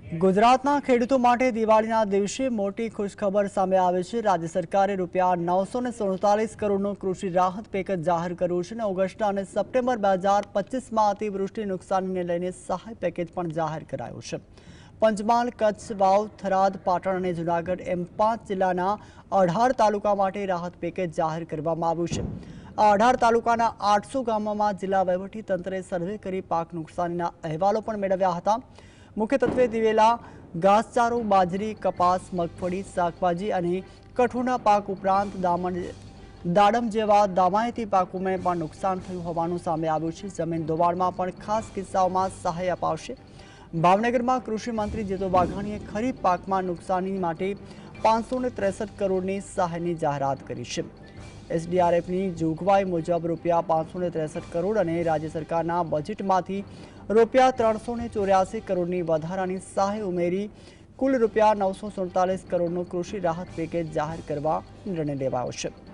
ગુજરાતના ખેડૂતો માટે દિવાળીના દિવસે મોટી ખુશખબર સામે આવી છે। રાજ્ય સરકારે રૂપિયા 947 કરોડનું કૃષિ રાહત પેકેજ જાહેર કર્યું છે અને ઓગસ્ટ અને સપ્ટેમ્બર 2025માં અતિવૃષ્ટિ નુકસાનીને લઈને સહાય પેકેજ પણ જાહેર કરાયું છે। પંચમહાલ, કચ્છ, વાવ, થરાદ, પાટણ અને જૂનાગઢ એમ 5 જિલ્લાના 18 તાલુકા માટે રાહત પેકેજ જાહેર કરવામાં આવ્યું છે। આ 18 તાલુકાના 800 ગામોમાં જિલ્લા વહીવટીતંત્રે સર્વે કરી પાક નુકસાનીના અહેવાલો પણ મેળવ્યા હતા। મુખ્યત્વે દિવેલા, ઘાસચારો, બાજરી, કપાસ, મગફળી, શાકભાજી અને કઠોળના પાક ઉપરાંત દાડમ જેવા બાગાયતી પાકોમાં પણ નુકસાન થયું હોવાનું સામે આવ્યું છે। જમીન ધોવાણમાં પણ ખાસ કિસ્સાઓમાં સહાય અપાશે। ભાવનગરમાં કૃષિ મંત્રી જીતુ વાઘાણીએ ખરીફ પાકમાં નુકસાની માટે 563 કરોડની સહાયની જાહેરાત કરી છે। એસડીઆરએફની જોગવાઈ મુજબ રૂપિયા 563 કરોડ અને રાજ્ય સરકારના બજેટમાંથી રૂપિયા 384 કરોડની વધારાની સહાય ઉમેરી કુલ રૂપિયા 947 કરોડનું કૃષિ રાહત પેકેજ જાહેર કરવા નિર્ણય લેવાયો છે।